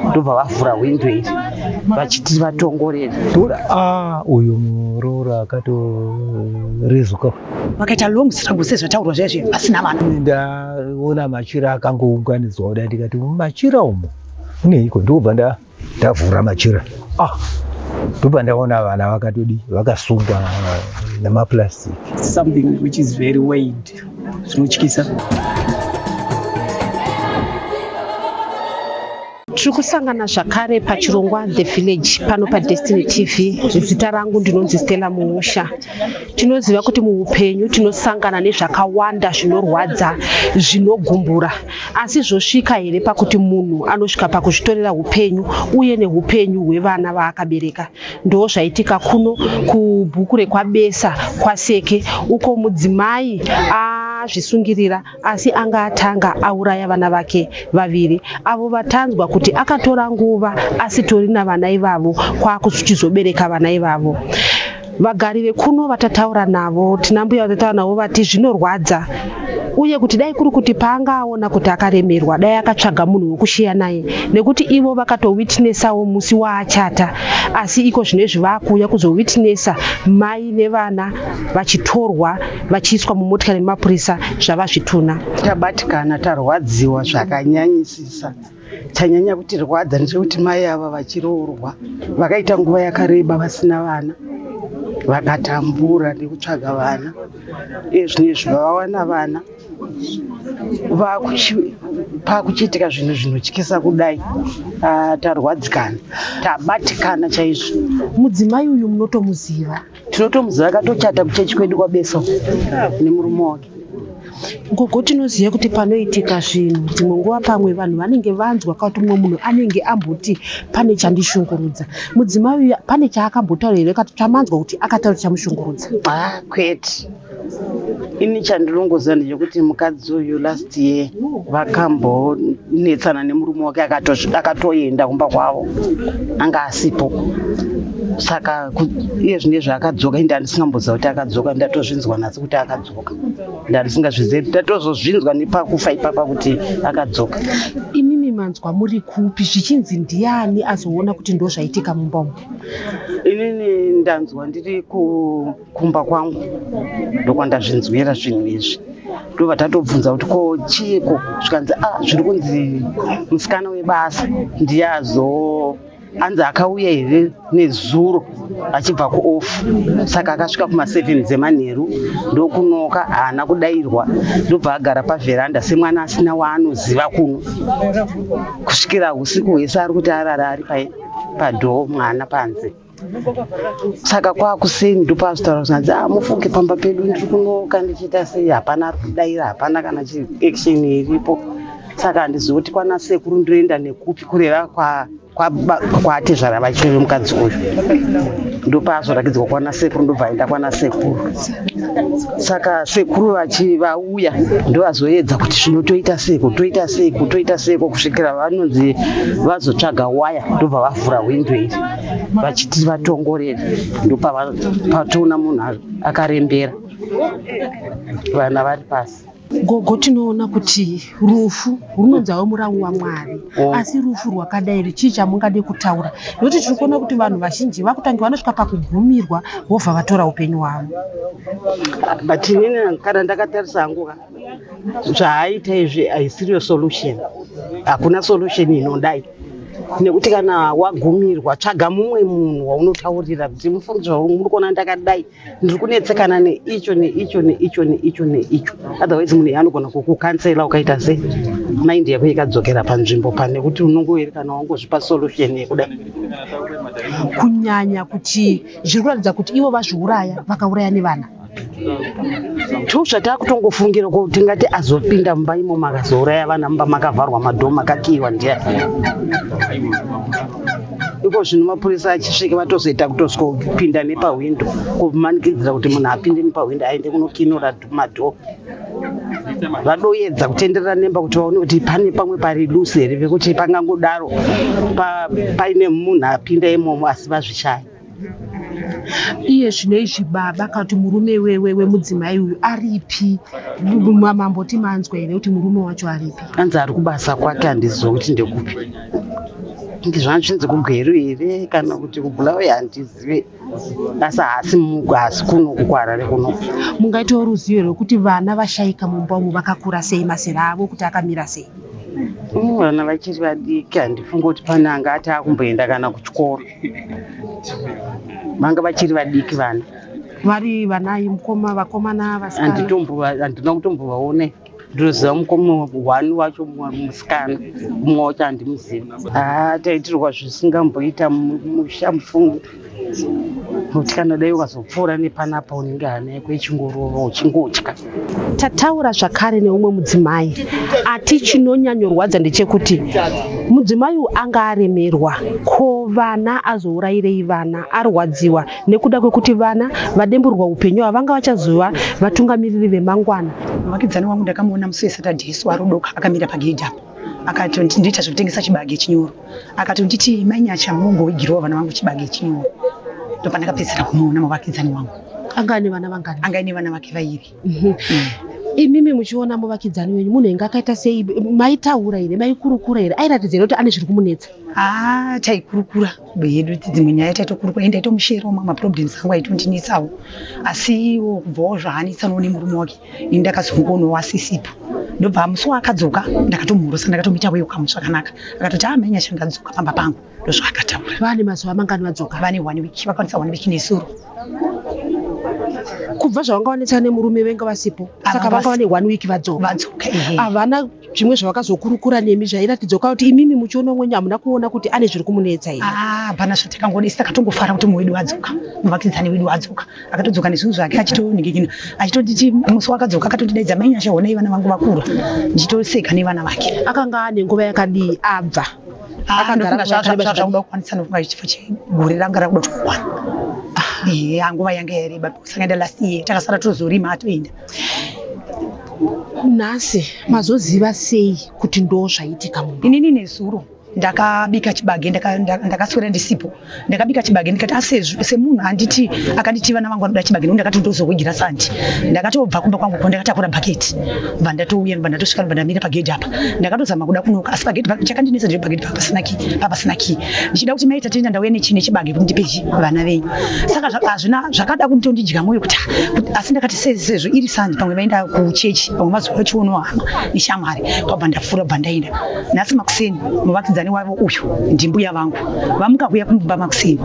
ndobva vavhura windo iri vachiti vatongorera. Uyu muroora akatorezuka. Vakaita long struggle sezvataurwa zvaizvo pasina vanhu. Ndaona machira akangounganidzwa kudai ndikati mumachira umo muneiko, ndobva ndavhura machira. Ndobva ndaona vana vakasungwa namaplastic. Something which is very weighed. Zvinotyisa. Tiri kusangana zvakare pachirongwa The Village pano paDestiny TV. Zita rangu ndinonzi Stella Mumusha. Tinoziva kuti muupenyu tinosangana nezvakawanda zvinorwadza, zvinogumbura. Asi zvosvika here pakuti munhu anosvika pakuzvitorera upenyu uye neupenyu hwevana vaakabereka. Ndo zvaitika kuno kubhuku rekwaBesa kwaSeke, uko mudzimai zvisungirira asi anga atanga auraya vana vake vaviri. Avo vatanzwa kuti akatora nguva asi torina vana ivavo kwakuchizobereka vana ivavo. Vagari vekuno vatataura navo, tinambuya vatataura navo vati zvinorwadza uye kuti dai kuri kuti paangaona kuti akaremerwa dai akatsvaga munhu wokushiya naye, nekuti ivo vakatowitnessawo musi waachata. Asi iko zvinezvi vakuuya kuzowitnessa mai nevana vachitorwa vachiiswa mumotikari nemapurisa zvava zvituna. Tabatikana tarwadziwa zvakanyanyisisa. Chanyanya kuti rwadza ndechekuti mai ava vachiroorwa vakaita nguva yakareba vasina vana, vakatambura nekutsvaga vana. Zvinezvi vawana vana pakuchitika zvinhu zvinotyisa kudai. Tarwadzikana, tabatikana chaizvo. Mudzimai uyu munotomuziva? Tinotomuziva, akatochata kuchechi kwedu kwaBesa nemurume wake. Gogo, tinoziva kuti panoitika zvinhu dzimwe nguva pamwe vanhu vanenge vanzwa kuti mumwe munhu anenge amboti pane chandishungurudza. Mudzimai uyu pane chaakambotaura here kuti chamanzwa kuti akataura chamushungurudza? Kwete. Ini chandinongoziva ndechekuti mukadzi uyu last year vakambonetsana nemurume wake akatoenda kumba kwavo, anga asipo. Saka iye zvinezvi akadzoka, indi handisingamboziva kuti akadzoka, ndatozvinzwa nhasi kuti akadzoka. Ndandisingazvizivi, ndatozozvinzwa nepakufa ipapa kuti akadzoka. Imimi manzwa muri kupi? Zvichinzi ndiani azoona kuti ndo zvaitika mumba umu? Inini ndanzwa ndiri kumba kwangu ndokwandazvinzwira zvinhu izvi. Ndobva tatobvunza kuti ko chiiko, zvikanzi zviri kunzi musikana webasa ndiye anzi akauya here nezuro achibva kuofu. Saka akasvika kuma7 dzemanheru ndokunoka, haana kudairwa. Ndobva agara pavheranda semwana asina waanoziva kuno kusvikira usiku hwese ari kuti arara ari padhoo mwana panze. Saka kwakuseni ndopazotaura kuti mufunge pamba pedu ndiri kunoka ndichiita sei, hapana ari kudaira, hapana kana action iripo. Saka handizivi kuti kwana sekuru ndoenda nekupi kureva kwatezvara vachireve mukadzi uyu. Ndopazorakidzwa kwana sekuru, ndobva aenda kwana sekuru. Saka sekuru vauya ndovazoedza kuti zvinotoita seko kusvikira vanonzi vazotsvaga waya, ndobva vavhura windo iri vachiti vatongorera. Ndopatoona munhu akarembera, vana vari pasi. Gogo, tinoona kuti rufu runonzawo muramu waMwari, asi rufu rwakadai chii chamungade kutaura? Nokuti tiri kuona kuti vanhu vazhinji vakutange vanosvika pakugumirwa vobva vatora upenyu hwavo. But inini kana ndakatarisa hangu zvaaita izvi haisiriyo solution. Hakuna solution inodai, nekuti kana wagumirwa tsvaga mumwe munhu waunotaurira kuti mufungidzwa muri kuona ndakadai, ndiri kunetsekana neicho. Otherwise munhu anogona kukukansela ukaita sei, maindi yako ikadzokera panzvimbo pane kuti unongoerekana wangozvipa solution yekudai. Kunyanya kuti zviri kuratidza kuti ivo vazviuraya, vakauraya nevana. Zvatakutongofungira kuti ngati azopinda mumba imomo akazouraya vana, mumba makavharwa madhoo makakiyiwa ndiani. Iko zvino mapurisa achisvika vatozoita kutozopinda nepawindo kumanikidzira kuti munhu apinde nepawindo aende kunokinura madhoo. Vadoedza kutenderera nemba kuti vaone kuti pane pamwe pari dusi here pekuti pangangodaro paine munhu apinda imomo asi vazvishaya. Iye zvinezvi baba kuti murume wemudzimai uyu aripi? Mamamboti manzwa here kuti murume wacho aripi? Anzi ari kubasa kwake, handizivi kuti ndekupi. ngizvanzvinzi kugweru here kana kuti kubhulawe handizive asi kuno kukwarare kuno. Mungaitawo ruzivo rwekuti vana vashaika mumba umu vakakura sei, mazera avo kuti akamira sei? Vana vachiri vadiki handifunga kuti pane anga ati akumboenda kana kuchikoro, vanga vachiri vadiki vana. Vari vanai mukoma, vakomana, vasikana? Handina kutombovaona. Ndinoziva mukoma 1 wacho musikana, mumwe wacho handimuzivi. Taitirwa zvisingamboita musha mufungo kuti kana dai ukazopfuura nepanapa unenge hana yako yechingorova uchingotya. Tataura zvakare neumwe mudzimai ati chinonyanyorwadza ndechekuti mudzimai anga aremerwa, ko vana azourayirei vana, arwadziwa nekuda kwekuti vana vademburwa upenyu vanga vachazova vatungamiriri vemangwana. Muvakidzani wangu ndakamuona musi weSaturday warudoka akamira pagedhi apo, akati ndiita zvekutengesa chibage chinyoro, akati nditi mainyacha mungowigirewo vana vangu chibage chinyoro. Ndopandakapedzera kumuona muvakidzani wangu. Anga ane vana vangani? Anga ane vana vake 2. Imimi muchiona muvakidzani wenyu munenge akaita sei? Maitaura here, maikurukura here, airatidza kuti ane zviri kumunetsa? Taikurukura bedu dzimwe nyaya taitokurukura, enda itomushero maproblems angu aitondinetsawo, asi kubvawo zvaanetsanawo nemurume wake ini ndakazongonawo asisipo. Ndobva musi wakadzoka ndakatomurosa, ndakatomuita welcome zvakanaka, akatoti manya changadzoka pamba pangu. Ndozvaakataura. Vane mazuva mangani vadzoka? Vane 1 week, vakwanisa 1 week nesuro. Kubva zvavangaonetsana nemurume venga vasipo, saka vanga vane 1 week vadzoka. Havana zvimwe zvavakazokurukura nemi zvairatidzoka kuti imimi muchiona mwenyu hamuna kuona kuti ane zviri kumunetsa here? Hapana zvatakangoona, isi takatongofara kuti mumwe wedu wadzoka, muvakidzani wedu wadzoka, akatodzoka nezvinhu zvake achitoningikina, achitotiti musi wakadzoka akatotidaidza mainyasha honai vana vangu vakura, ndichitoseka nevana vake. Akanga ane nguva yakadii abva? Akagara zvauda kukwanisa nofunga chifo chegore ranga rakuda kukwana. Nguva yanga yareba kusangaenda last year, takasara tozorima atoenda. Nhasi mazoziva sei kuti ndo zvaitika mumba? Inini nesuro ndakabika chibage, ndakaswera ndisipo, ndakabika chibage ndikati semunhu handiti akanditi vana vangu vanoda chibage, ndakati ndozowigira sandi, ndakatobva kumba kwangu ndakatakura bhaketi, bva ndatouya, bva ndatosvika, bva ndamira pagedhi apa, ndakatozama kuda kunoka, asi pagedhi chakandinetsa ndepagedhi papasina ki, ndichida kuti maita tenda ndauya nechibage kuti ndipe vana venyu, saka hazvina zvakada kundidya mwoyo kuti asi ndakati sezvo iri sandi, pamwe vaenda kuchechi, pamwe mazuva achiono hama neshamwari, kwabva ndapfuura, bva ndaenda. Nhasi makuseni muvakidzani wavo uyu ndimbuya vangu vamuka kuya kumba makuseni,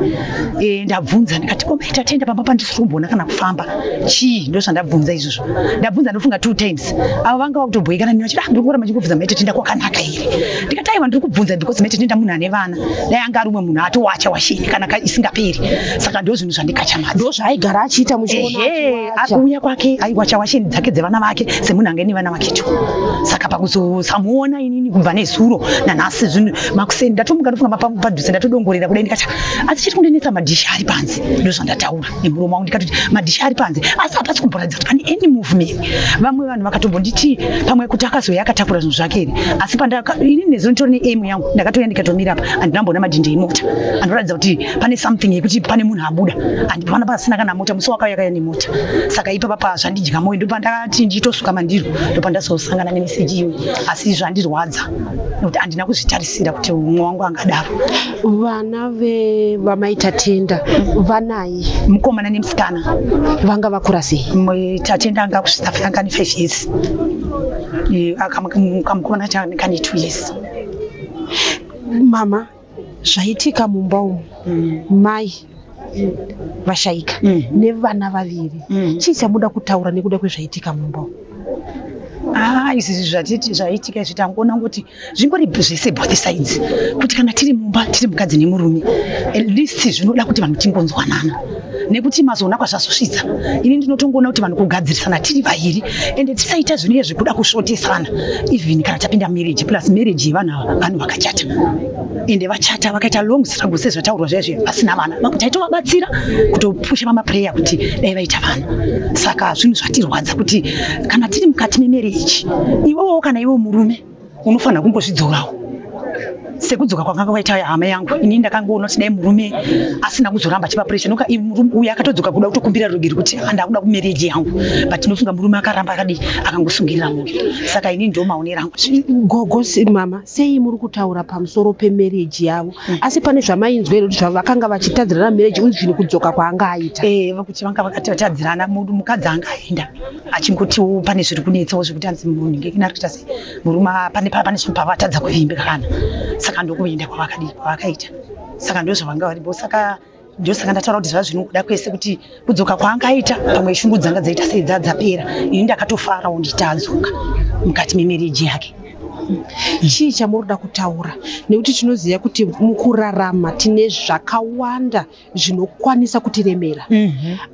ndabvunza ndikati komaita tenda pamba pandisirumboona kana kufamba chii, ndozvandabvunza izvozvo, ndabvunza ndofunga 2 times, avo vanga vakutobhoekana neni vachiti ndirikuramba ndichikubvunza maita tenda kwakanaka here, ndikati aiwa ndiri kubvunza because maita tenda munhu ane vana, dai anga ari umwe munhu atowacha washini kana isingaperi, saka ndo zvinhu zvandikachamadza. Ndo zvaaigara achiita muchiona akuuya kwake aiwacha washini dzake dzevana vake semunhu anga ane vana vakecho, saka pakuzosamuona inini kubva nezuro nanhasi zvinhu makuseni ndatomuka ndofunga padhuze ndatodongorera kudai, ndikati asi chiri kundinetsa madhishi ari panze, ndozvandataura nemuromo wangu ndikati madhishi ari panze, asi hapasi kumboratidza kuti pane any movement. Vamwe vanhu vakatombonditi pamwe kuti akazoya akatakura zvinhu zvake here, asi ini nezo nditori neaim yangu ndakatoya ndikatomira apa, handinamboona madhindi emota anoratidza kuti pane something yekuti pane munhu abuda, handipana pasina kana mota, musi wakauya nemota, saka ipapa zvandidya mwoyo, ndopandakati nditosuka mandiro, ndopandazosangana nemeseji iyoyi, asi zvandirwadza nekuti handina kuzvitarisira kuti umwe wangu angadaro. Vana vamaita tenda vanai mukomana nemusikana vanga vakura sei? Tatenda anga kusvika anga ne 5 years, akamukomana kane 2 years. Mama, zvaitika mumba umu, mai vashaika nevana vaviri, chii chamuda kutaura nekuda kwezvaitika mumba umu? Izvi zvaitika izvi tangoona kuti zvingori zvese both sides, kuti kana tiri mumba tiri mukadzi nemurume at least zvinoda kuti vanhu tingonzwanana, nekuti mazoona kwazvazosvitsa ini ndinotongoona kuti vanhu kugadzirisana tiri vaviri ende tisaita zvinenge zvekuda kusvotesana, even kana tapinda marriage plus marriage yevanhu vanhu vakachata ende vachata vakaita long struggle sezvataurwa zvaizvo pasina vana, taitovabatsira kutopusha mamaprayer kuti dai vaita vana, saka zvinhu zvatirwadza kuti kana tiri mukati memarriage iwewo kana iwe murume unofanira kumbozvidzorawo sekudzoka kwanga kwaita hama yangu ini ndakangoona kuti dai murume asina kuzoramba achipa pressure noka murume uyu akatodzoka kuda kutokumbira rugiri kuti andakuda kumereji yangu but tinofunga murume akaramba akadi akangosungirira mwoyo saka ini ndio maonera angu. Gogo mama sei muri kutaura pamusoro pemereji yavo asi pane zvamainzwera kuti vakanga vachitadzirana mereji uye zvino kudzoka kwaanga aita vakuti vanga vakati vatadzirana mukadzi anga aenda achingoti pane zviri kunetsawo zvekuti anzi munhu ari kuita sei murume pane pavatadza kuvimbika kana saka ndokuenda kwavakaita saka ndo zvavanga varipo saka ndosaka ndataura kuti zvazvino kuda kwese kuti kudzoka kwaangaita pamwe shungu dzanga dzaita sei dzapera ini ndakatofarawo nditadzoka mukati memereji yake. Chii chamurida kutaura nekuti tinoziva kuti mukurarama tine zvakawanda zvinokwanisa kutiremera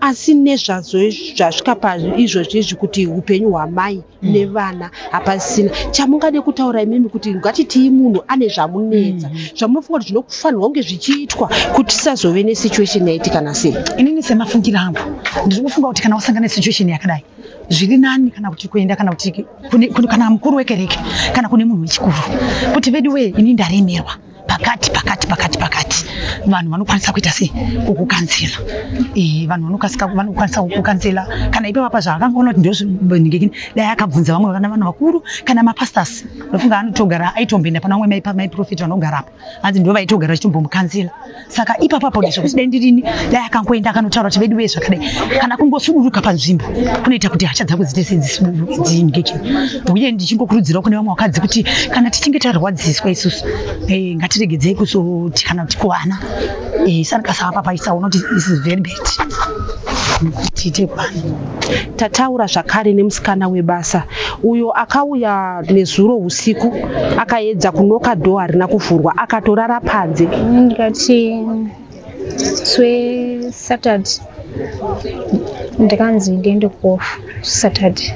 asi nezvazvo zvasvika paizvozvi izvi kuti upenyu hwamai nevana hapasina chamungade kutaura imimi kuti ngatitii munhu ane zvamunetsa zvamunofunga kuti zvinofanirwa kunge zvichiitwa kuti tisazove nesituation yaitika nasei. Inini semafungiro angu ndiri kufunga kuti kana wasangana nesituation yakadai zviri nani kana kuti kuenda kana kuti kana mukuru wekereke kana kune munhu wechikuru kuti vedu we ini ndaremerwa pakati vanhu vanokwanisa kuita sei kukukanzela vanhu vanokwanisa kukukanzela kana ipa papa zvaakangoona kuti ndozvingekini dai akabvunza vamwe vana vanhu vakuru kana mapastors ndofunga anotogara aitomboenda pana vamwe maiprofiti vanogarapo hanzi ndo vaitogara vachitombomukanzela saka ipapapo ndizvo kuti dai ndirini dai akangoenda akanotaura kuti vedu ve zvakadai kana kungosuduruka panzvimbo kunoita kuti hasha dzako dzite sedzingekini uye ndichingokurudzirawo kune vamwe vakadzi kuti kana tichinge tarwadziswa isusu ngatiregedzei kuzoti kana kuti kuvana saka sava papaisaona kuti this is very bad tiite kuvana. Tataura zvakare nemusikana webasa uyo akauya nezuro usiku akaedza kunoka dhoo harina kuvhurwa akatorara panze. Ndikati Saturday ndikanzi ndiende kuofa Saturday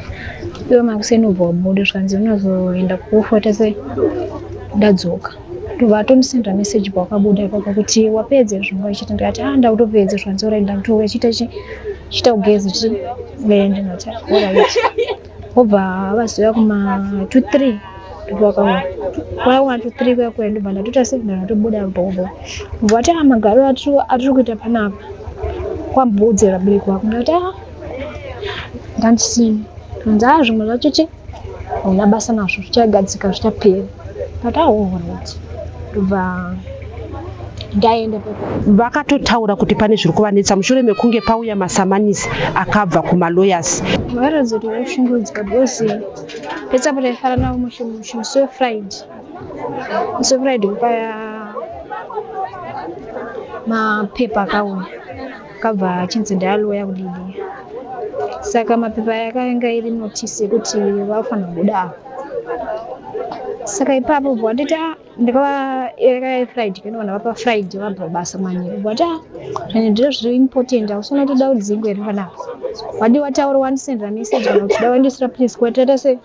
iwe makuseni ubva wabuda zvikanzi unozoenda kuofa tese ndadzoka vatondisendera meseji pawakabuda ipapo kuti wapedza zvanga ichita ndikati ndakutopedza zvanzi oraenda nditouya chita ugezi ndinati alright wobva vaziva kuma 2-3 ndopakauya kuma 2-3 kuyakuya ndobva ndatota ndatobuda bhobo vati magaro atiri kuita panapa kwambodzera bereki wako ndati ndandisini kanzi zvimwe zvacho hauna basa nazvo zvichagadzika zvichapera ndati alright ndobva ndaenda vakatotaura kuti pane zviri kuvanetsa mushure mekunge pauya masamanisi akabva kumalawyers. Varatidza kuti vaishungurudzika because petsapo taifara navo musi wefriday kupaya mapepa akauya akabva achinzi ndayaloya kudidi saka mapepa yakanga iri notisi yekuti vafanira kubuda apa saka ipapo bwanditi ndikava friday kanoona vapa friday vabva basa manyika bwati zvanye ndiro zviri important ausona kuti da udzingo iri panapa wadi wataura wandisendera message kana kuti da wandisira please kwatata se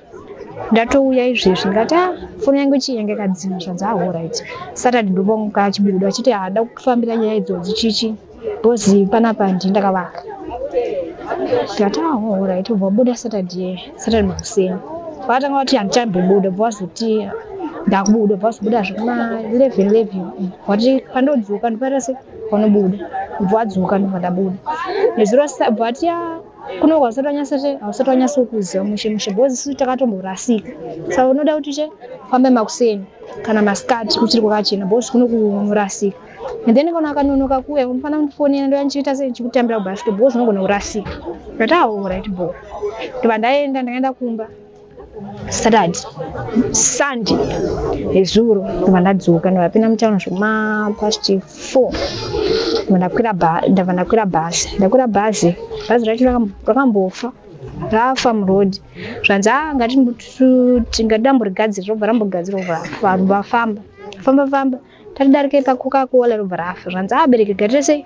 ndatouya izvezvi ngati foni yangu chiyenge kadzima zvanzi alright Saturday ndoponga chibuda achiti hada kufambira nyaya idzodzi chichi bozi panapa ndakavaka ngati alright wabuda Saturday makuseni vatanga vati handichambobuda vazoti ndakubuda vazobuda zvekuma 11 vati pandodzoka ndopata se panobuda vadzoka ndobva ndabuda nezuro vati kunogwa hausati wanyasa kuziva mushe bhozi isu takatomborasika saka unoda kuti fambe makuseni kana masikati kuchiri kwakachena bhozi kuno kurasika and then kana akanonoka kuya unofanira kundifonera ndoyandichiita sei chikutambira kubhasiketi bhozi unogona kurasika ndati alright bo ndobva ndakaenda kumba Saturday Sunday ezuro ndobva ndadzoka ndopinda muchaona zvekuma past 4 ndabva ndakwira bhazi racho rakambofa rafa murodhi zvanzi ngatingadamborigadzira robva rambogadzira vanhu vafamba tatidarike paCoca-Cola robva rafa zvanzi abereke garire sei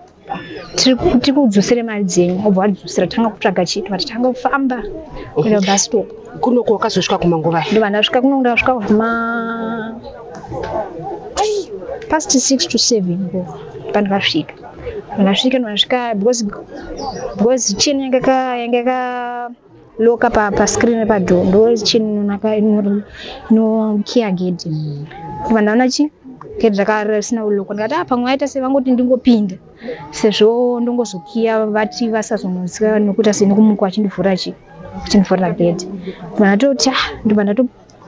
tiri kudzosere mari dzenyu obva wadzosera tanga kutsvaga chiti vati tanga kufamba kuenda kubus stop kunoko wakazosvika kumanguva ndobva ndasvika kuno ndasvika kuma past 6 to 7 pandikasvika ndasvika because chini yanga yakaloka pascreen padhoo ndo chini inokia gate ndobva ndaona gate rakarasina uloko ndikati pamwe aita sevangoti ndingopinda sezvo ndongozokiya vati vasazononzika nokuti asini kumuka achindivhurira gate vanatoti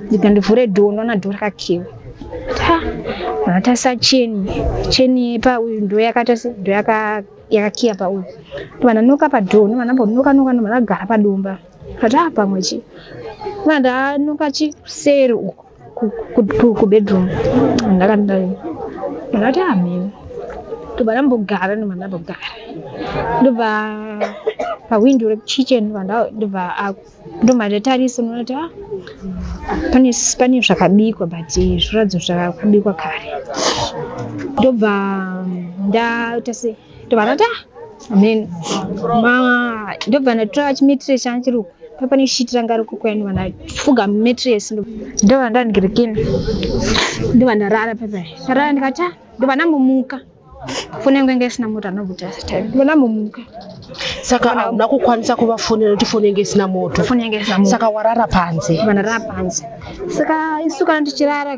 ndikandivhure dhoo noona dhoo rakakiwa vanatasa cheni pauyu ndo yakakiya pauyu ndovanonoka padhoo ndovanambonoka ndovanagara padomba kati pamwe chi vandanoka chiseri uko kubedroom ndakandai ndakati amini ndovanambogara ndobva pawindo rekichen ndomandatarisa noti pane zvakabikwa but zviratidzo zvakabikwa kare ndobva ndatase ndovanati amen ndobva ndatora chimetiresi changu chiri uko pane shiti ranga riko kwani vanafuga metiresi ndobva ndandirekena ndobva ndarara ndarara ndikati ndobva ndambomuka foni yangu yanga isina moto anobuta ndobva ndambomuka saka hauna kukwanisa kuvafonera kuti foni yangu isina moto saka warara panze vanarara panze saka isu kana tichirara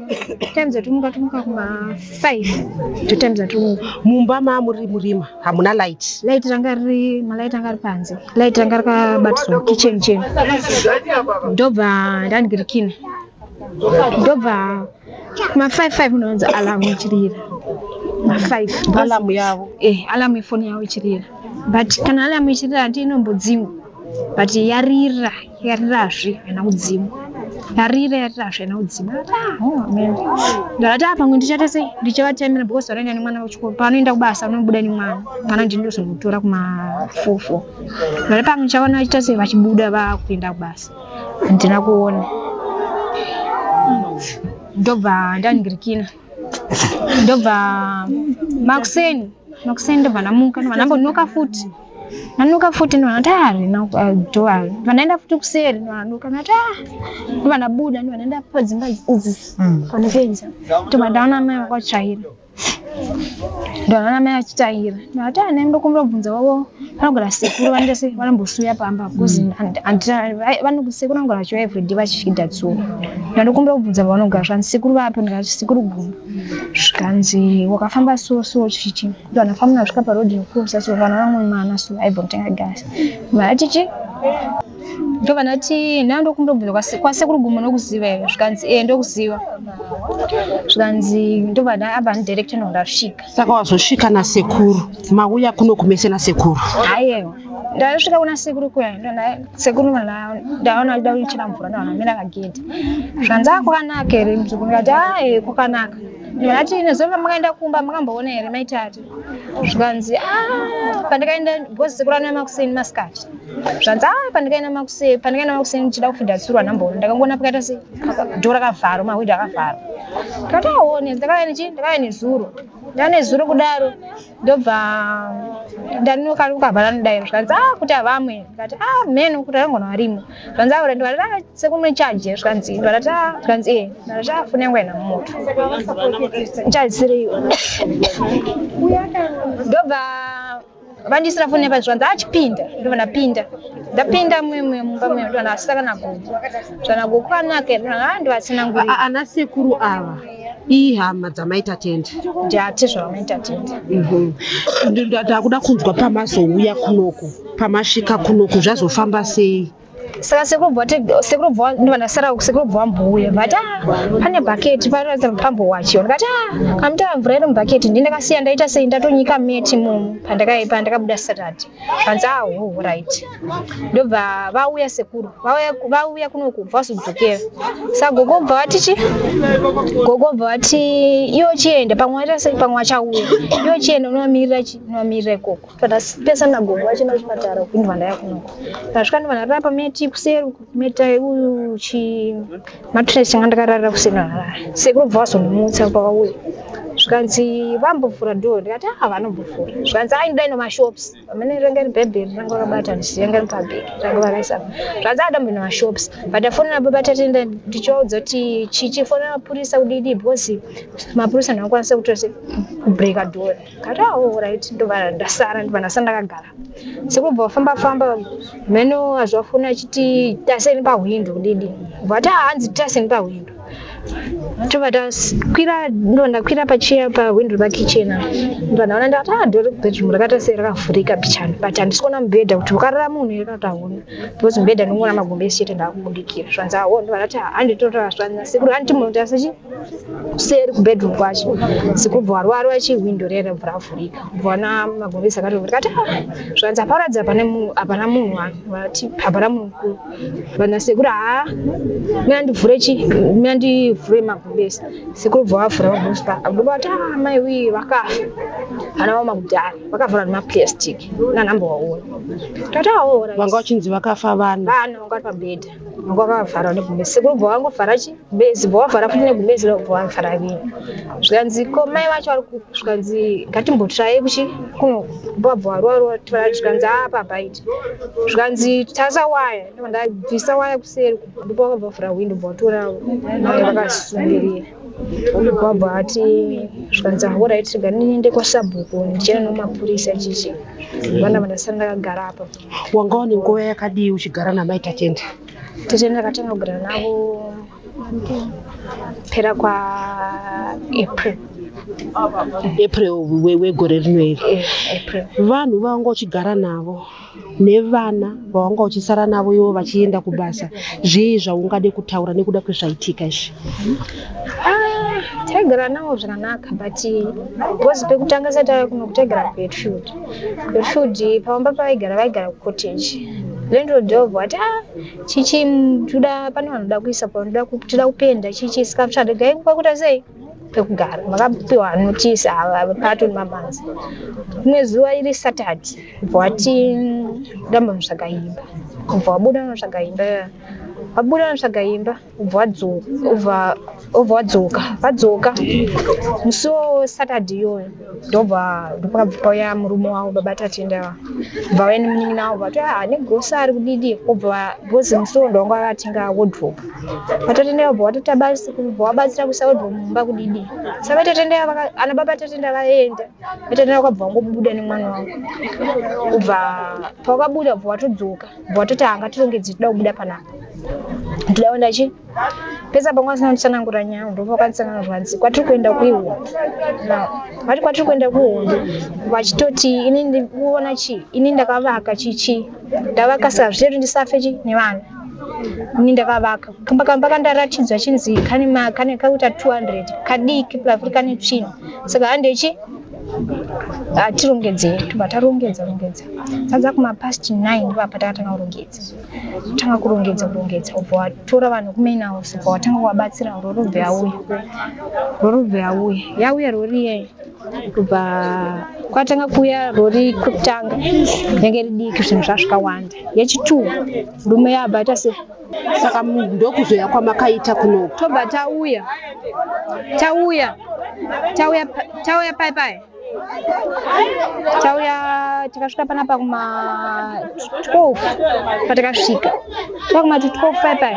times yatumuka kuma 5 to times yatumuka mumba mamuri murima hamuna light ranga riri panze light ranga rakabatiswa kitchen chenu ndobva ndandirikina ndobva kuma 5 ndonza alarm ichirira 5 alarm yavo alarm yefoni yavo ichirira but kana alarm ichirira ndinombodzimwa but yarirazve haina kudzimwa yarirazve haina kudzimwa ndati pamwe ndichaita sei ndichavatemera because vanoenda nemwana kuchikoro paanoenda kubasa vanobuda nemwana mwana ndindozomutora kuma 4 ndati pamwe ndichaona vachiita sei vachibuda vakuenda kubasa handina kuona ndobva ndaningirikina ndobva makuseni ndobva ndamuka ndambonoka futi ndovanati ndovandaenda futi kuseri ndovananuka ndobva ndabuda ndovandaenda padzimba idzi panopedza ndobva ndaona mai vakatsvaira ndovati ndokumbira kubvunza vavo vanogara sekuru vandese vanombosuya pamba because sekuru vanogara vachiva everyday vachifidha tsuo ndandokumbira kubvunza vavanogara zvanzi sekuru vapo ndikati sekuru gumba zvikanzi wakafamba suo chichi ndovanafamba nasvika parodhi nekuosa so vana vamwe mana so aibva kutenga gasi vanatichi ndovanati ndandokumbira kubvunza kwasekuru gumba nokuziva here zvikanzi ndokuziva zvikanzi ndobva abva ndidirekta ndondasvika saka wazosvika nasekuru mauya kuno kumese nasekuru haiwa ndasvika kuna sekuru kuya sekuru ndaona da kuchera mvura ndavanamira kagedhi zvanzi kwakanaka here muzukuru ndikati kwakanaka ndivati nezova makaenda kumba makamboona here maitatu zvikanzi pandikaenda because sekuru anoya makuseni masikati zvanzi pandikaenda makuseni ndichida kufidha tsuru anamboona ndakangoona pakaita se dhoo rakavharwa mahwindo akavharwa ndikati aone ndakauya nezuro ndane zuro kudaro ndobva ndanoka ukabva nanodairo zvikanzi kuti havamwe ndikati mheno kuti arangona varimo zvanzi aura ndivati sekuru chaje zvikanzi zvikanzi ndivati foni yangu haina moto ndichadzisireiwo ndobva vandisira foni yapa zvanzi achipinda ndobva ndapinda mumba mwe ndobva ndasaka nagogo zvanagogo kanaka ndivatsinangurira ana sekuru ava ihama dzamaita tende ndati zvamaita tende ndakuda kunzwa pamazouya kunoku pamasvika kunoku zvazofamba sei saka sekurubva ndovandasara sekurubva wambouya but pane bhaketi paratidza pambowachiwa ndikati kamutara mvura iri mubhaketi ndindakasiya ndaita sei ndatonyika meti mumu pandakabuda saturday vanzi right ndobva vauya sekuru vauya kunoku bva vazodzokera saka gogo bva vati iwo chienda pamwe waita sei pamwe wachauya iwo chienda unovamirira ikoko tandapesana nagogo vachina kuchipatara ndobva ndaya kunoko ndasvika ndobva ndarara pameti kuseri meta matiresi anga ndakarara kuseri narara sekuru bva vazondimutsa pakauya zvikanzi vambovhura dhoo ndikati vanombovhura zvikanzi ndidai nemashops pamene ranga ribhebheri ranga vakabata ndisiranga ripabheki ranga vakaisa zvanzi adambo nemashops but afonera babatatienda ndichoudza kuti chichifonera mapurisa kudidi because mapurisa ndakwanisa kutose kubreka dhoo kati right ndobva ndasara ndakagara sekubva wafamba meno azvafuna achiti taseni pahwindo kudidi vati hanzi taseni pahwindo tobva ndakwira pachiya pahwindo repakichena ndobva ndaona ndati ndori bedroom rakata sei rakavhurika pichano but handisi kuona mubhedha kuti wakarara munhu here kana kuti hauna because mubhedha ndinongona magumbezi chete ndaakubudikira zvanzi awo ndobva ndati handitora zvanzi sekuru handiti munhu kuti asati kuseri kubedroom kwacho sekubva warwari wachihwindo riya rabva ravhurika bvaona magumbezi akatovhurika ati zvanzi aparadzi hapana munhu vati hapana munhu mukuru vana sekuru mina ndivhure magumbezi sekuru bva vavhura magumbezi ndobati mai wiyi vakafa vana vavo makudhara vakavhura nemaplastic nanhamba waona tati aora vanga vachinzi vakafa vana vanga vari pabhedha vanga vakavhara negumbezi sekuru bva vangovhara chigumbezi bva vavhara futi negumbezi bva vavhara vini zvikanzi ko mai vacho vari zvikanzi ngatimbotsvaye kuno babva warwara zvikanzi pabaiti zvikanzi tasa waya ndabvisa waya kuseri ndipo vakabva vavhura windo bvatora mai vakasungirira babva ati zvikanzi alright rega niende kwasabhuku ndichena nomapurisa chichi vana vandasara ndakagara apa. Wanga une nguva yakadii uchigara namai Tatenda? Tatenda ndakatanga kugara navo pera kwa April wegore rino iri. Vanhu vanga uchigara navo nevana vawanga uchisara navo ivo vachienda kubasa, zvii zvaungade kutaura nekuda kwezvaitika izvi? Taigara navo zvakanaka but because pekutanga sata kuno kutaigara Bedford pamba vaigara kucottage landlord wabva ati chichi ndoda pane vanhu noda kuisa panoda kutoda kupenda chichi sikatsvada gaikupa kuita sei pekugara vakapiwa notice pato nemamanzi. Rimwe zuva iri Saturday bva vati ndamba zvakaimba ubva wabuda zvakaimba ubva wadzoka musi Saturday iyoyo ndobva ndopakauya murume wavo baba Tatenda bva vaenda munin'ina wavo vati negosi ari kudidi obva because musi ndonga vatenga wardrobe vatatenda bva watotabasa kubva wabatsira kuisa wardrobe mumba kudidi saka Tatenda ana baba Tatenda vaenda Tatenda kwabva wangobuda nemwana wavo ubva pawakabuda bva watodzoka bva watoti ngatirongedze toda kubuda panapa ndidaona chi pesa pamwe asina kutsanangura nyaya ndipo pakatsanangura zvanzi kwatiri kuenda kuihombe vati kwatiri kuenda kuihombe vachitoti ini ndikuona chi ini ndakavaka chichi ndavaka saka zvedu ndisafe chi nevana ini ndakavaka mpaka ndaratidzwa chinzi kane kakuita 200 kadiki plavhuri kane tsvina saka handechi tirongedze tatarongedza sadza kumapast 9 ndopapa takatanga kurongedza ubva watora vanhu kumain house ubva watanga kuvabatsira rorobve yauya rori ye kubva kwatanga kuuya rori kutanga yange ridiki zvinhu zvazvikawanda yechi2 rume yabata se saka ndokuzoya kwamakaita kuno tobva tauya pai tauya takasvika panapa kuma 12 patakasvika kuma 12 pai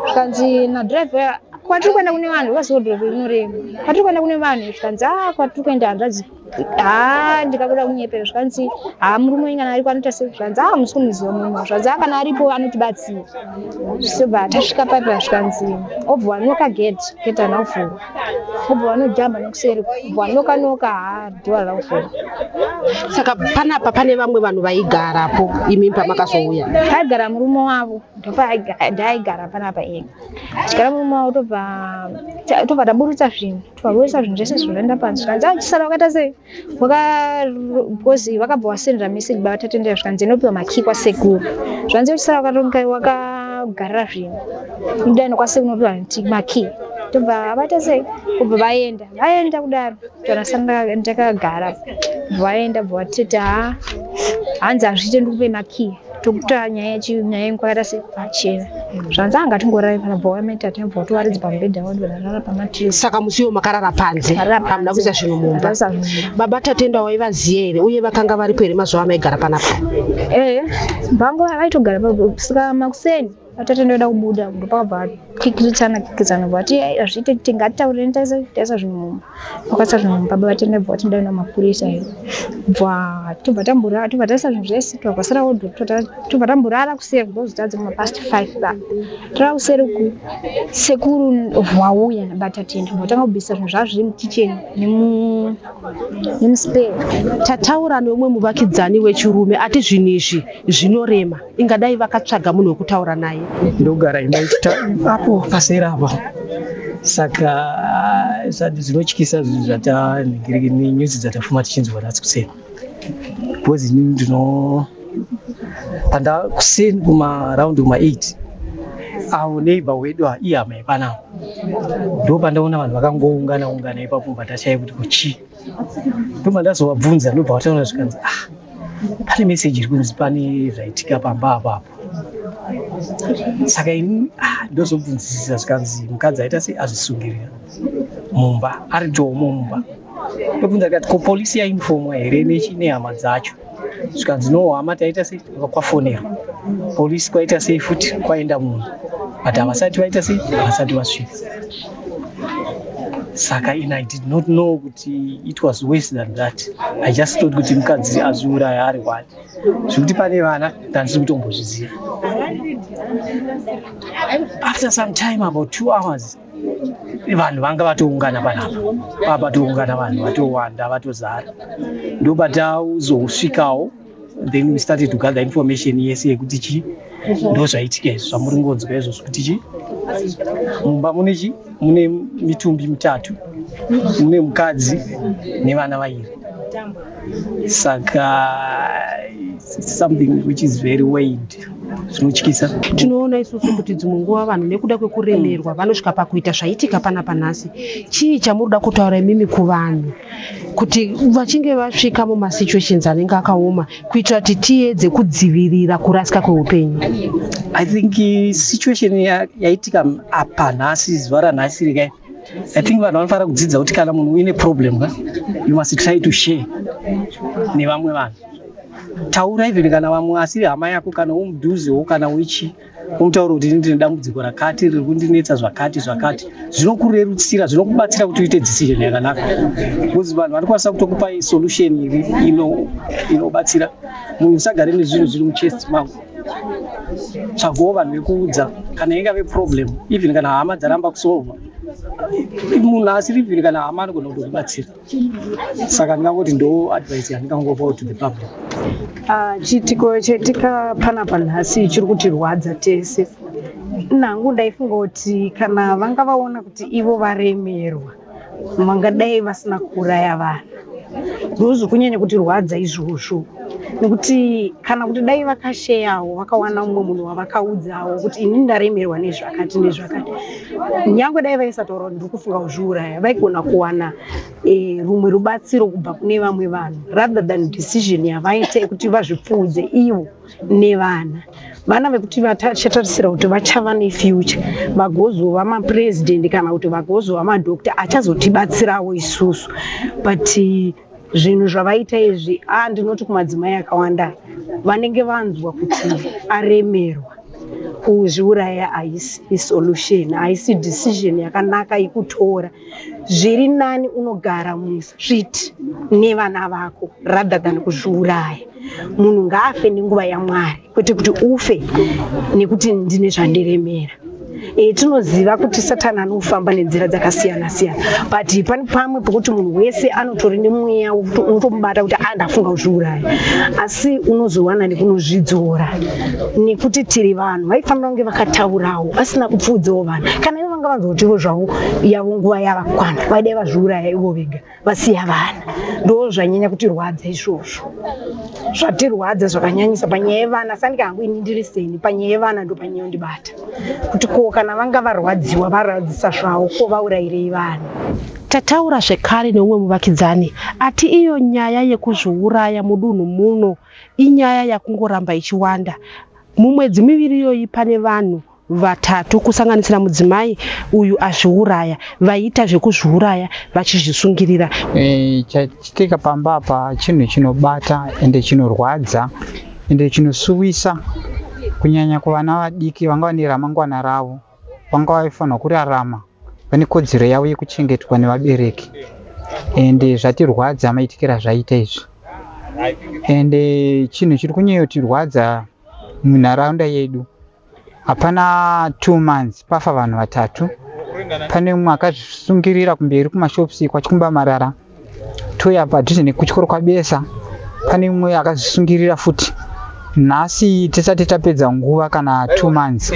zvikanzi nadriver kwatiri kuenda kune vanhu vakazodhorobha rinorema kwatiri kuenda kune vanhu zvikanzi kwatiri kuenda hanzvadzi ndikakuda kunyepera zvikanzi murume weingana ariko anoita sei zvikanzi musi kumuziva murume zvikanzi kana aripo anotibatsira sobva tasvika paipa zvikanzi obva wanoka gate hanovhurwa obva wanojamba nekuseri obva wanokanoka dhiwa ravhurwa. Saka panapa pane vamwe vanhu vaigarapo imi pamakazouya? Aigara murume wavo ndaaigara panapa ega achigara murume wavo tobva taburutsa zvinhu zvese zvinoenda pansi zvikanzi chisara wakaita sei because vakabva vasendera message baba Tatenda zvikanzi inopiwa makii kwasekuru zvanzi chisara wakagarira zvinhu mudaino kwasekuru unopiwa makii tobva vaita sei kubva vaenda kudaro tonasara ndakagara vaenda bva vatiti hanzi hazviite ndikupe makii tokuta nyaya yenkwakaita sepachena zvanzi ngatingorari panabva wamaita tembva towaridza pamubhedha wadu vanarara pamatiresi. Saka musiwo makarara panze hamuna kuisa zvinhu mumba? Baba Tatenda waivaziya here uye vakanga varipo here mazuva amaigara panapa? Bhangu vaitogara saka makuseni Atate ndoda kubuda ndopakabva kikiridzana vati azviite tingataureni taisa zvinhu vakasa zvinhu baba vatendebva vatindaina mapurisa bva tobva taisa zvinhu zvese twakasara odho tobva tamborara kuseri because tadzi mapast 5 tara kuseri ku sekuru vauya nabatatenda vatanga kubvisa zvinhu zvavo zviri mukicheni nemuspare. Tataura neumwe muvakidzani wechirume ati zvinhu izvi zvinorema, ingadai vakatsvaga munhu wekutaura naye. Ndogara imba apo pasera apa. Saka zvinotyisa zvinhu nenyuzi dzatafuma tichinzwa nadzo kuseni. Because inini panda kuseni kumaraundi kuma8 avo neighbor wedu iye amai panavo ndo pandaona vanhu vakangoungana ipapo patashaya kuti kuchi ndo pandazovabvunza ndobva vataura zvikanzi pane meseji iri kunzi pane zvaitika pamba apapo. Saka ini ndozobvunzisisa zvikanzi mukadzi aita sei azvisungirira mumba aritomo mumba. Ndobvunza kati ko polisi yainifomwa here nehama dzacho, zvikanzi no hama taita sei kwafonerwa polisi kwaita sei futi kwaenda munhu but havasati vaita sei havasati vasvika. Saka I did not know kuti it was worse than that. I just thought kuti mukadzi azviuraya ari wani zvekuti pane vana ndandisi kutombozviziva. After some time about 2 hours vanhu vanga vatoungana panapa patoungana vanhu vatowanda vatozara ndopatauzosvikawo. Then we started to gather information yese yekuti chi ndo zvaitika izvo zvamuri ngonzwa izvozvo kuti chi mumba mune mitumbi mitatu, mune mukadzi nevana vairi. Saka something which is very weird. Zvinotyisa. Tinoona isusu kuti dzimwe nguva vanhu nekuda kwekuremerwa vanosvika pakuita zvaitika panapa nhasi. Chii chamuroda kutaura imimi kuvanhu kuti vachinge vasvika mumasituations anenge akaoma kuitira kuti tiedze kudzivirira kurasika kweupenyu? I think situation yaitika apa nhasi zuva ranhasi rekai, I think vanhu vanofanira kudzidza kuti kana munhu uine problem you must try to share nevamwe vanhu. Taura even kana vamwe asiri hama yako kana umudhuzewo kana wichi umutaura kuti ndine dambudziko rakati riri kundinetsa zvakati zvinokurerutsira zvinokubatsira kuti uite decision yakanaka. Because vanhu vanokwanisa kutokupa solution iri inobatsira munhu. Usagare nezvinhu zviri muchest mako, tsvagawo vanhu vekuudza kana ingave problem. Even kana hama dzaramba kusolva munhu asiri even kana hama anogona kutokubatsira. Saka ndingangoti ndo advice yandingangopa to the public. Chiitiko chaitika panapa nhasi chiri kutirwadza tese. Nangu ndaifunga kuti kana vanga vaona kuti ivo varemerwa vangadai vasina kuuraya vanhu. Ndozvo kunyanya kutirwadza izvozvo, nekuti kana kuti dai vakasheyawo vakawana mumwe munhu wavakaudzawo kuti ini ndaremerwa nezvakati nyange dai vaisataura kuti ndiri kufunga kuzviuraya vaigona kuwana rumwe rubatsiro kubva kune vamwe vanhu rather than decision yavaita yekuti vazvipfuudze ivo nevana. Vana vekuti vachatarisira kuti vachava nefuture, vagozova mapresident kana kuti vagozova madhokta achazotibatsirawo isusu. But zvinhu zvavaita izvi ndinoti kumadzimai akawanda vanenge vanzwa kuti aremerwa, kuzviuraya haisi solution, haisi decision yakanaka yekutora. Zviri nani unogara musviti nevana vako rather than kuzviuraya. Munhu ngaafe nenguva yaMwari kwete kuti ufe nekuti ndine zvandiremera. Tinoziva kuti Satani anofamba nenzira dzakasiyana siyana, but pane pamwe pekuti munhu wese anotori nemweya unomubata kuti ndafunga kuzviuraya, asi unozowana nekunozvidzora nekuti tiri vanhu vaifanira kunge vakataurawo vasina kupfuudzawo vanhu. Kana ivo vanga vanzwa kuti ivo zvavo yavo nguva yava kwana vaidai vazviuraya ivo vega vasiya vana. Ndo zvanyanya kutirwadza izvozvo, zvatirwadza zvakanyanyisa panyaya yevana. Sandika hangu ini ndiri seni panyaya yevana ndo panyaya yondibata kuti ko kana vanga varwadziwa varwadzisa zvavo ko vaurayirei vanhu. Tataura zvekare neumwe muvakidzani ati iyo nyaya yekuzviuraya mudunhu muno inyaya yakungoramba ichiwanda. Mumwedzi miviri iyoyi pane vanhu 3 kusanganisira mudzimai uyu azviuraya, vaiita zvekuzviuraya vachizvisungirira. Chachitika pamba apa chinhu chinobata ende chinorwadza ende chinosuwisa kunyanya kuvana vadiki vanga vane ramangwana ravo, vanga vaifanirwa kurarama vane kodzero yavo yekuchengetwa nevabereki, ende zvatirwadza maitikira zvaita izvi. Ende chinhu chiri kunyanyotirwadza munharaunda yedu, hapana 2 months pafa vanhu 3. Pane mumwe akazvisungirira kumberi kumashopsi kwachikumba marara, toya padhuze nekutyoro kwabesa. Pane mumwe akazvisungirira futi. Nhasi tisati tapedza nguva kana 2 months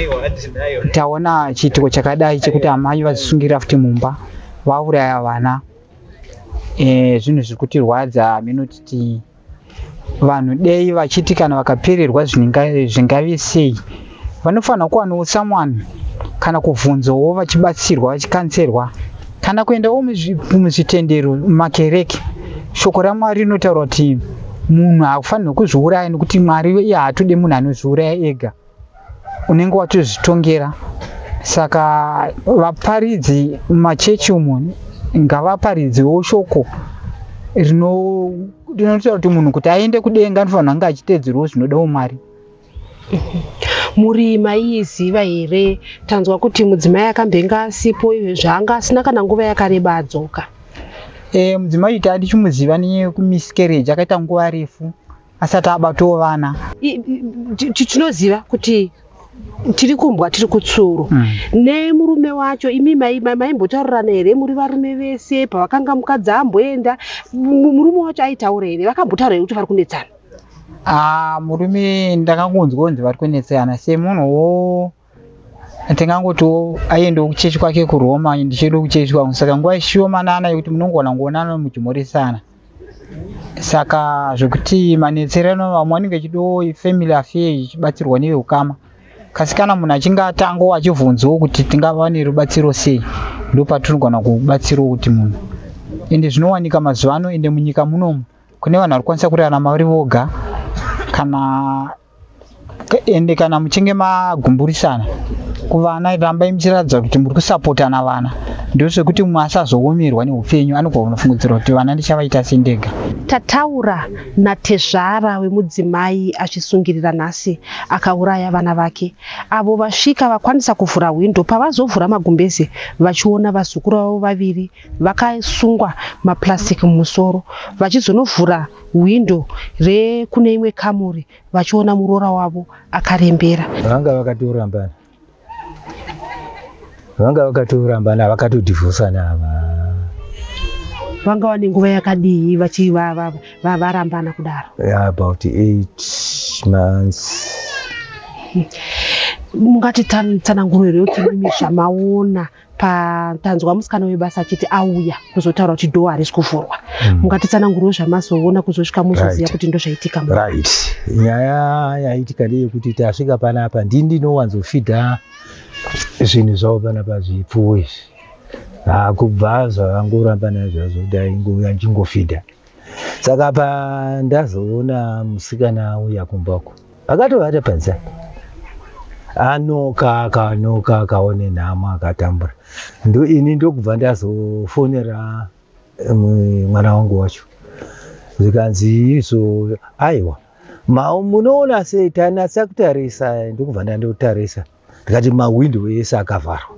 taona chiitiko chakadai chekuti amai vazvisungirira futi mumba vauraya vana. Zvinhu zviri kutirwadza minotiti vanhu dei vachiti kana vakapererwa zvingave sei vanofanira kuwanawo someone kana kubvunzawo vachibatsirwa vachikanserwa kana kuendawo muzvitendero mumakereke. Shoko raMwari rinotaura kuti munhu haafanirwi kuzviuraya nekuti Mwari haatodi munhu anozviuraya ega, unenge watozvitongera. Saka vaparidzi mumachechi umu ngavaparidzewo shoko rinotaura kuti munhu kuti aende kudenga anofanirwa kunge achiteedzerawo zvinodawo Mwari. Muri maiziva here? Tanzwa kuti mudzimai akambenga asipo izvo zvanga asina kana nguva yakareba adzoka. Mudzimai uyu ndichimuziva nekumiscarriage akaita nguva refu asati abatawo vana. Tinoziva kuti tiri kumbwa tiri kutsuro nemurume wacho. Imi maimbotaurana here muri varume vese pavakanga mukadzi amboenda? Murume wacho aitaura here? Vakambotaura here kuti vari kunetsana? Murume ndakangonzwa kunzi vari kunetsana semunhuwo ndingangotiwo aendewo kuchechi kwake kuRoma, ndichienda kuchechi kwangu. Saka nguva ishomanana yekuti munongoonana muchimhoresana. Saka zvokuti manetserano vamwe vanenge vachidawo family affair ichibatsirwa neveukama. Kasi kana munhu achinge atangawo achibvunzawo kuti tingava nerubatsiro sei, ndopatinogona kubatsirawo kuti munhu. Ende zvinowanika mazuva ano, ende munyika munomu kune vanhu vari kukwanisa kurarama vari voga. Kana muchinge magumburisana kuvana, rambai muchiratidza kuti muri kusapotana vana, ndozvekuti mumwe asazoomerwa neupenyu, anogona kufungidzira kuti vana ndichavaita sendega. Tataura naTezvara wemudzimai achisungirira nhasi akauraya vana vake. Avo vasvika vakwanisa kuvhura hwindo, pavazovhura magumbeze vachiona vazukuru vavo vaviri vakasungwa mapurasitiki mumusoro, vachizonovhura hwindo rekune imwe kamuri vachiona muroora wavo akarembera. Vanga vakatorambana vakatodhivhosana ava. Vanga vane nguva yakadii varambana kudaro? About 8 months. Mungatitsanangurire kuti mimi zvamaona patanzwa musikana webasa achiti auya kuzotaura kuti dhoo harisi kuvhurwa. Mungatitsanangurire zvamazoona kuzosvika muzoziva kuti ndozvaitika. Right. Nyaya yaitika ndeyekuti tasvika panapa ndinowanzofidha zvinhu zvavo panapa zvipfuwo izvi. Kubva zvavangoramba nazvazvo ndaingouya ndichingofidha. Saka pandazoona musikana auya kumbako akatovata panze, anoka akaone nhamo akatambura. Ini ndokubva ndazofonera mwana wangu wacho zvikanzi izvo aiwa munoona sei tanatsa kutarisa. Ndokubva ndandotarisa ndikati mahwindo ese akavharwa.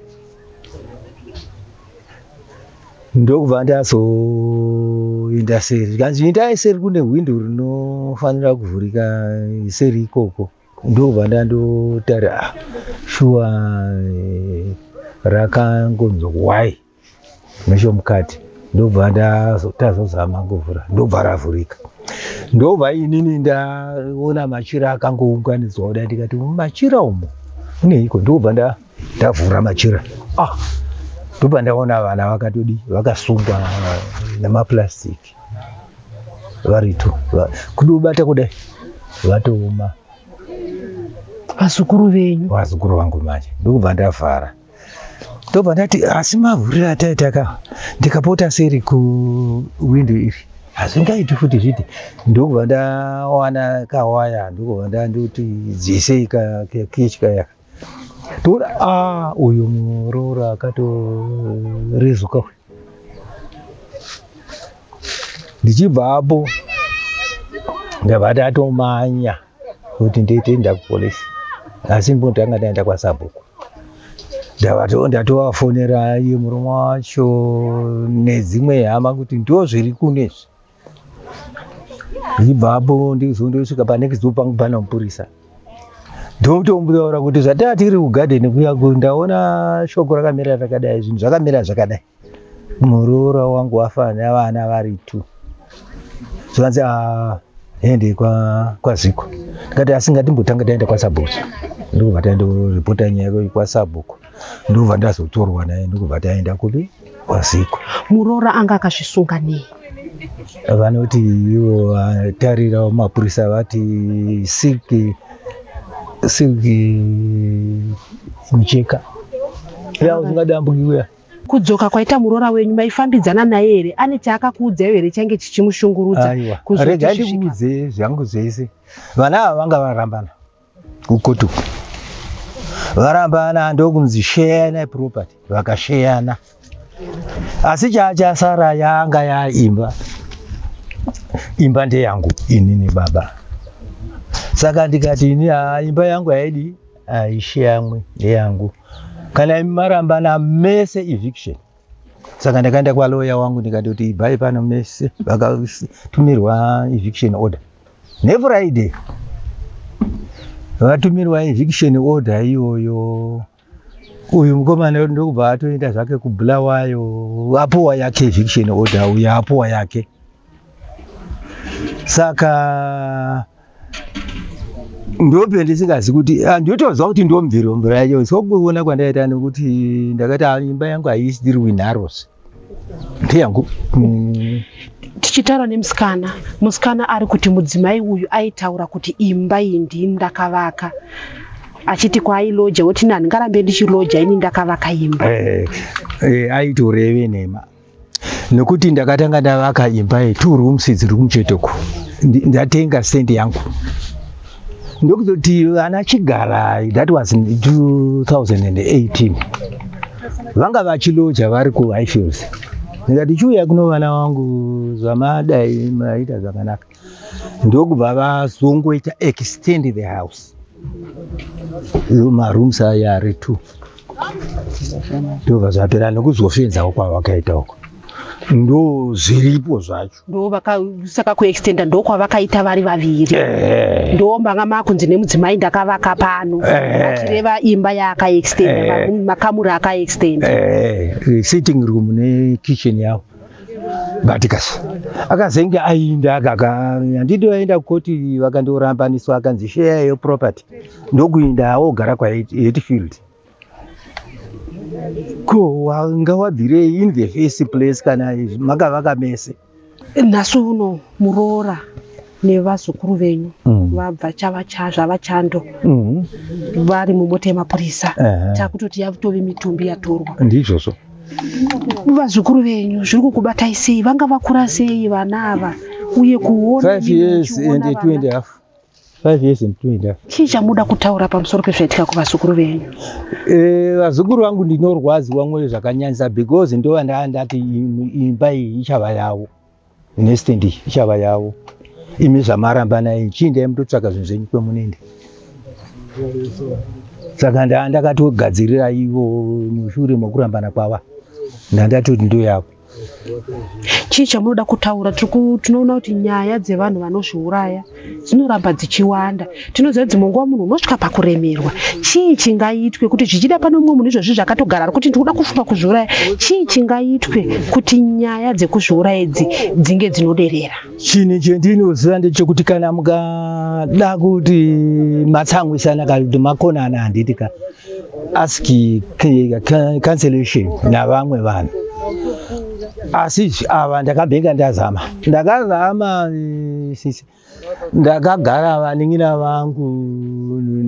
Ndokubva ndazoenda seri zvikanzi indai seri kune hwindo rinofanira kuvhurika seri ikoko. Ndokubva ndandotara shuwa rakangonzwa wai nechomukati. Ndobva tazozama kuvhura, ndobva ravhurika. Ndobva inini ndaona machira akangounganidzwa kudai, ndikati mumachira umo muneiko? Ndobva ndavhura machira. Ndobva ndaona vana vakasungwa nemapurasitiki varito, kudobata kudai vatooma. Vazukuru venyu? Vazukuru vangu manje. Ndobva ndavhara. Ndobva ndati asi mavhurira ataitaka ndikapota seri kuwindo iri hazvingaiti futi zviti. Ndobva ndawana kawaya, ndobva ndandoti dzisei kaketya yaka. Toda uyu muroora akatorezuka. Ndichibva apo ndabva ndatomanya kuti ndotoenda kupolisi. asi mbotanga ndaenda kwaSabhuku. Ndatovafonera iye murume wacho nedzimwe hama kuti ndo zviri kunezvi. Ndibvapo ndizondosvika panext door pangu pana mupurisa. Ndotomutaura kuti zvatiri kugadheni kuya ndaona shoko rakamira rakadai, zvinhu zvakamira zvakadai. Muroora wangu wafa nevana vari 2. Zvanzi ende kwaZiko. Ndikati asi ngatimbotanga taenda kwaSabhuku. Ndobva taindoripota nyaya kwaSabhuku. Ndobva ndazotorwa naye ndobva taenda kupi kwaZiko. Muroora anga akazvisunga nei? Vanoti ivo tarira mapurisa vati silki micheka ya usingadambukiwe. Kudzoka kwaita muroora wenyu maifambidzana naye here? Ane chaakakuudza here change chichimushungurudza? Rega ndikuudze zvangu zvese. Vana ava vanga varambana kukotu, varambana ndokunzi sheyana property, vakasheyana. Asi chachasara yanga yaimba, imba ndeyangu inini baba. Saka ndikati ini imba yangu haidi aisheyamwe ndeyangu. Kana marambana mese eviction. Saka ndakaenda kwa lawyer wangu ndikati kuti ibhai pano mese vakatumirwa eviction order. NeFriday vatumirwa eviction order iyoyo. Uyu mukomana ndokubva atoenda zvake kuBulawayo, apuwa yake eviction order, uyu apuwa yake. Saka ndope ndisingazi kuti ndotozwa kuti ndomviro mvura yacho. Sokuona kwandaita nekuti ndakati imba yangu haisirwi nharos ndeyangu. Tichitaura musikana ari kuti mudzimai uyu aitaura kuti imba iyi ndini ndakavaka, achiti kwaailoja woti nani ngarambe ndichiloja ini ndakavaka imba. Aitoreve nhema nekuti ndakatanga ndavaka imba 2 rooms dziri kumchetoko, ndatenga stand yangu ndokutoti vana Chigara, that was in 2018, vanga vachiloja vari kuHighfields. Ndikati chiuya kuno vana vangu zvamadai maita zvakanaka, ndokubva vazongoita extend the house, marooms aya ari 2 ndobva zvapera nekuzofenzawo kwavakaita uko. Ndo zviripo zvacho. Saka kuextenda ndokwavakaita vari vaviri. Ndo manga makunzi nemudzimai ndakavaka pano. Achireva imba yaakaextenda, makamuri akaextenda. Sitting room nekitchen yavo. Batikasi. Akazenge ainda handito aenda kukoti vakandorambaniswa akanzi share your property. Ndokuinda ogara kwaHatfield. Ko wanga wabvirei in the first place kana makavaka mese? Nhasi uno muroora nevazukuru venyu vabva zvava chando vari mumota yemapurisa. Takutoti yatove mitumbi yatorwa. Ndizvozvo. Vazukuru venyu zviri kukubatai sei? Vanga vakura sei vana ava? Uye kuona 5 years and 2.5. 5 years and 2.5. Chii chamuda kutaura pamusoro pezvaitika kuvazukuru venyu? Vazukuru vangu ndinorwadziwa mwoyo zvakanyanyisa because ndo ndati imba iyi ichava yavo, nestand ichava yavo. Imi zvamarambana ichindai mutotsvaka zvinhu zvenyu kwemunende. Saka ndakatogadzirira ivo mushure mokurambana kwava, ndandatoti ndo yavo. Chii chamunoda kutaura? Tinoona kuti nyaya dzevanhu vanozviuraya dzinoramba dzichiwanda. Tinoziva kuti dzimwe nguva munhu unosvika pakuremerwa. Chii chingaitwe kuti zvichida pano mumwe munhu izvozvi zvakatogara kuti ndikuda kufunga kuzviuraya? Chii chingaitwe kuti nyaya dzekuzviuraya idzi dzinge dzinoderera? Chinhu chendinoziva ndechekuti kana mukada kuti matsamwisana kana kuti makonana handiti ka aski cancellation navamwe vanhu. Asi ava ndakabhenga ndakazama sisi, ndakagara vanin'ina vangu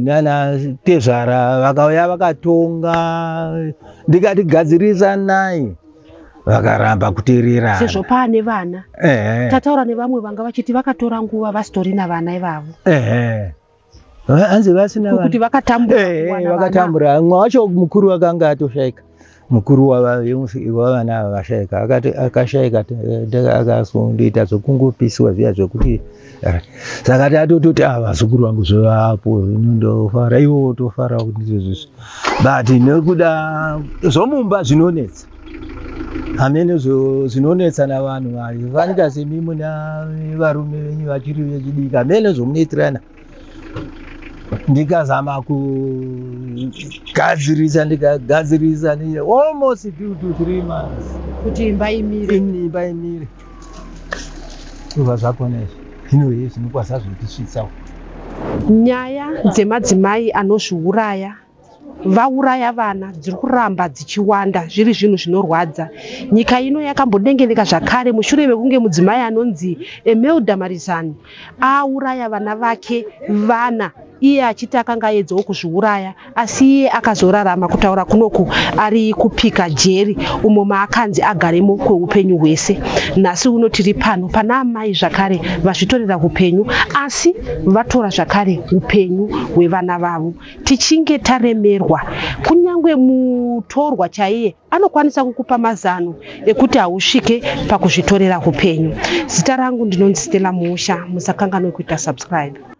nana tezvara vakauya vakatonga, ndikatigadzirisa naye vakaramba kuteerera. Sezvo paane vana tataura nevamwe vanga vachiti vakatora nguva vasitori navana ivavo. Hanzi vasina kuti vakatambura. Vakatambura. Mwe wacho mukuru vakanga atoshaika. mukuru wavana vashaika akashaika akasundoita zvokungopisiwa zviya zvokuti saka tatototi vazukuru vangu zvovapo inondofara iwo wotofara kuti ndizvozvizvo but nekuda zvomumba zvinonetsa hamene zvinonetsa navanhu vanika semi muna varume venyu vachiri vechidiki hamene zvomunoitirana ndikazama kugadzirisa almost 2 to 3 months kuti imba imire kubva zvakona izvi hino izvi zvinokwasa zvotisvitsawo. Nyaya dzemadzimai anozviuraya vauraya vana dziri kuramba dzichiwanda zviri zvinhu zvinorwadza. Nyika ino yakambodengereka zvakare mushure mekunge mudzimai anonzi Imelda Marizani auraya vana vake vana iye achiti akanga aedzawo kuzviuraya asi iye akazorarama kutaura kunoku ari kupika jeri umo maakanzi agaremo kweupenyu hwese. Nhasi uno tiri pano pana amai zvakare vazvitorera upenyu asi vatora zvakare upenyu hwevana vavo. Tichinge taremerwa kunyange mutorwa chaiye anokwanisa kukupa mazano ekuti hausvike pakuzvitorera upenyu. Zita rangu ndinonzi Stella Muusha, musakanganwe kuita subscribe.